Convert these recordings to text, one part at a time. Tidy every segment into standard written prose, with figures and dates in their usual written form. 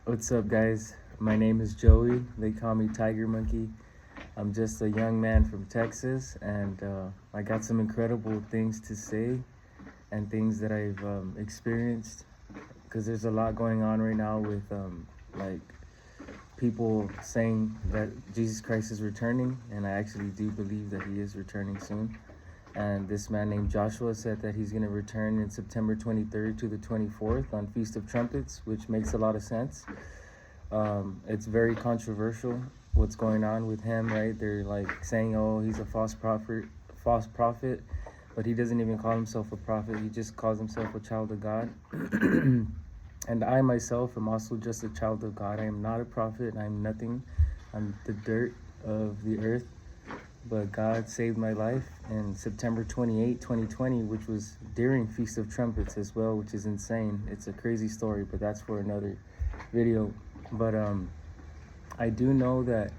What's up, guys? My name is Joey. They call me Tiger Monkey. I'm just a young man from Texas, and I got some incredible things to say and things that I've experienced. Because there's a lot going on right now with like people saying that Jesus Christ is returning, and I actually do believe that he is returning soon. And this man named Joshua said that he's going to return in September 23rd to the 24th on Feast of Trumpets, which makes a lot of sense. It's very controversial what's going on with him, right? They're like saying, "Oh, he's a false prophet," but he doesn't even call himself a prophet. He just calls himself a child of God. And I myself am also just a child of God. I am not a prophet. I'm nothing. I'm the dirt of the earth. But God saved my life in September 28, 2020, which was during Feast of Trumpets as well, which is insane. It's a crazy story, but that's for another video. But I do know that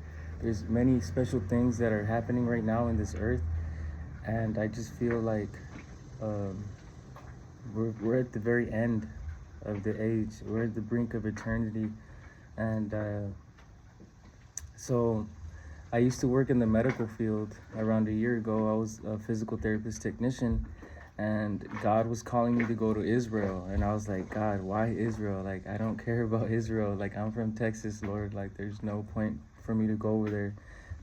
there's many special things that are happening right now in this earth, and I just feel like um, we're at the very end of the age. We're at the brink of eternity, and so I used to work in the medical field around a year ago. I was a physical therapist technician, and God was calling me to go to Israel. And I was like, God, why Israel? Like, I don't care about Israel. Like, I'm from Texas, Lord. Like, there's no point for me to go over there.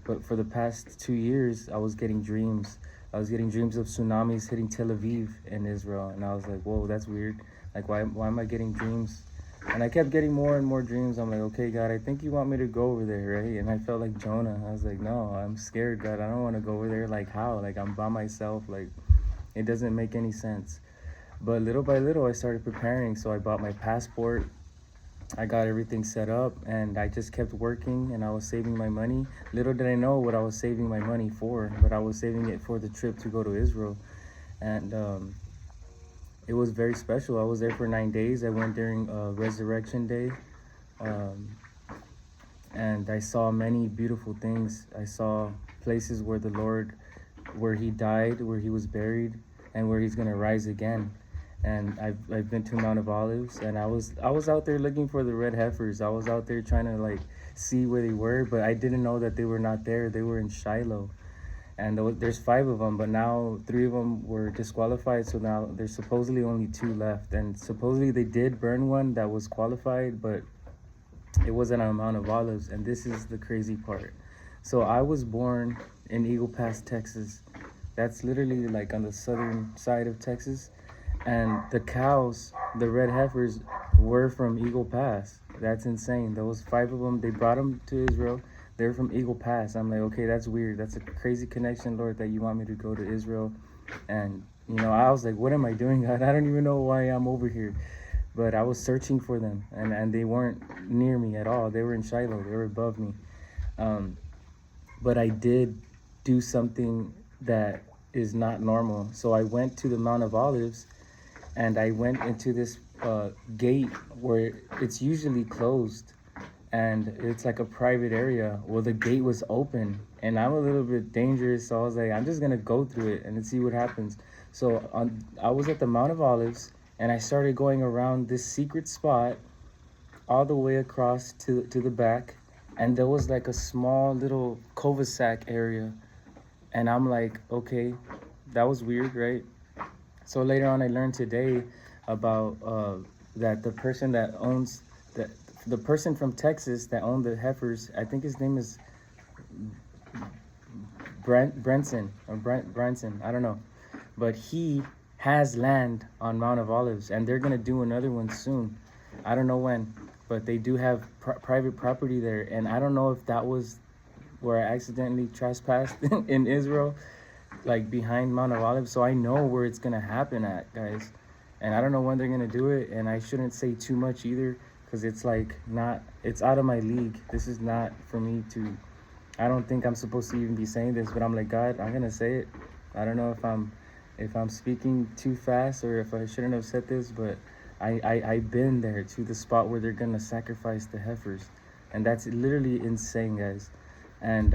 But for the past 2 years, I was getting dreams. I was getting dreams of tsunamis hitting Tel Aviv in Israel. And I was like, whoa, that's weird. Like, why am I getting dreams? And I kept getting more and more dreams. I'm like, okay, God, I think you want me to go over there, right? And I felt like Jonah. I was like, no, I'm scared, God. I don't want to go over there. Like, how? Like, I'm by myself. Like, it doesn't make any sense. But little by little, I started preparing. So I bought my passport. I got everything set up, and I just kept working, and I was saving my money. Little did I know what I was saving my money for, but I was saving it for the trip to go to Israel. And it was very special. I was there for 9 days. I went during Resurrection Day, um, and I saw many beautiful things. I saw places where the Lord, where he died, where he was buried, and where he's gonna rise again. And I've been to Mount of Olives, and I was out there looking for the red heifers. I was out there trying to like see where they were, but I didn't know that they were not there. They were in Shiloh, and there's 5 of them, but now 3 of them were disqualified. So now there's supposedly only 2 left, and supposedly they did burn one that was qualified, but it wasn't on Mount of Olives. And this is the crazy part. So I was born in Eagle Pass, Texas. That's literally like on the southern side of Texas, and the cows, the red heifers, were from Eagle Pass. That's insane. Those 5 of them, they brought them to Israel. They're from Eagle Pass. I'm like, okay, that's weird. That's a crazy connection, Lord, that you want me to go to Israel. And I was like, what am I doing, God? I don't even know why I'm over here. But I was searching for them, and they weren't near me at all. They were in Shiloh. They were above me. Um, but I did do something that is not normal. So I went to the Mount of Olives, and I went into this gate where it's usually closed, and it's like a private area. Well, the gate was open, and I'm a little bit dangerous, so I was like, I'm just gonna go through it and see what happens. So I was at the Mount of Olives, and I started going around this secret spot all the way across to the back, and there was like a small little cul-de-sac area, and I'm like, okay, that was weird, right? So later on, I learned today about that the person from Texas that owned the heifers, I think his name is Branson, I don't know, but he has land on Mount of Olives, and they're gonna do another one soon. I don't know when, but they do have private property there, and I don't know if that was where I accidentally trespassed in Israel, like behind Mount of Olives. So I know where it's gonna happen at, guys, and I don't know when they're gonna do it. And I shouldn't say too much either, because it's like it's out of my league. This is not for me to. I don't think I'm supposed to even be saying this, but I'm like, God, I'm gonna say it. I don't know if I'm speaking too fast or if I shouldn't have said this, but I've been there to the spot where they're gonna sacrifice the heifers, and that's literally insane, guys. And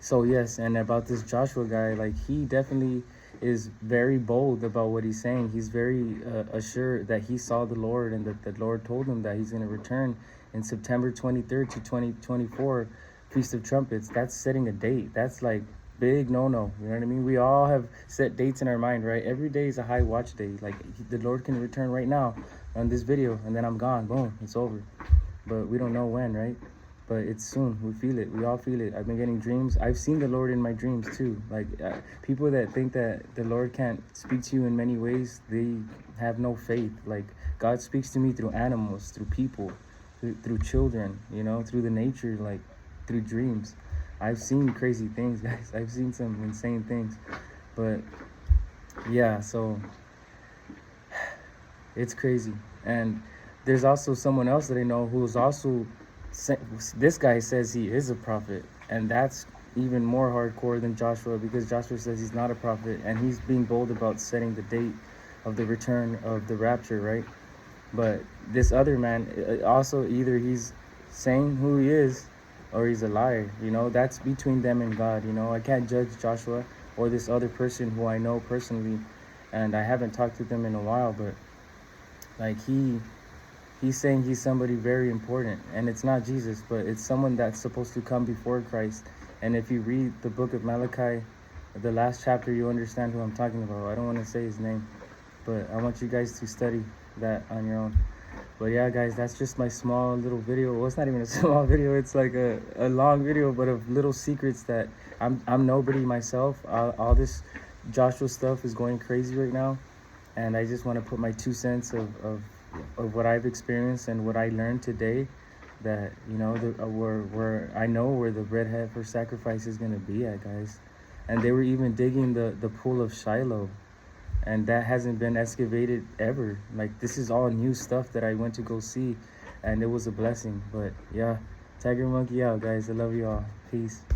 so yes, and about this Joshua guy, like he definitely is very bold about what he's saying. He's very assured that he saw the Lord, and that the Lord told him that he's going to return in September 23rd to 2024, Feast of Trumpets. That's setting a date. That's like big no-no. You know what I mean? We all have set dates in our mind, right? Every day is a high watch day. Like, the Lord can return right now on this video, and then I'm gone. Boom, it's over. But we don't know when, right? But it's soon. We feel it. We all feel it. I've been getting dreams. I've seen the Lord in my dreams too. Like, people that think that the Lord can't speak to you in many ways, they have no faith. Like, God speaks to me through animals, through people, through children, you know, through the nature, like through dreams. I've seen crazy things, guys. I've seen some insane things. But yeah, so it's crazy. And there's also someone else that I know who's also, this guy says he is a prophet, and that's even more hardcore than Joshua, because Joshua says he's not a prophet, and he's being bold about setting the date of the return of the rapture, right? But this other man, also, either he's saying who he is or he's a liar, you know? That's between them and God, you know? I can't judge Joshua or this other person who I know personally, and I haven't talked to them in a while, but like, he's saying he's somebody very important, and it's not Jesus, but it's someone that's supposed to come before Christ. And if you read the book of Malachi, the last chapter, you understand who I'm talking about. I don't want to say his name, but I want you guys to study that on your own. But yeah, guys, that's just my small little video. Well, it's not even a small video, it's like a long video, but of little secrets that I'm nobody myself. All this Joshua stuff is going crazy right now, and I just want to put my 2 cents of what I've experienced and what I learned today, that, you know, where I know where the red heifer sacrifice is going to be at, guys. And they were even digging the pool of Shiloh, and that hasn't been excavated ever. Like, this is all new stuff that I went to go see, and it was a blessing. But yeah, Tiger Monkey out, guys. I love you all. Peace.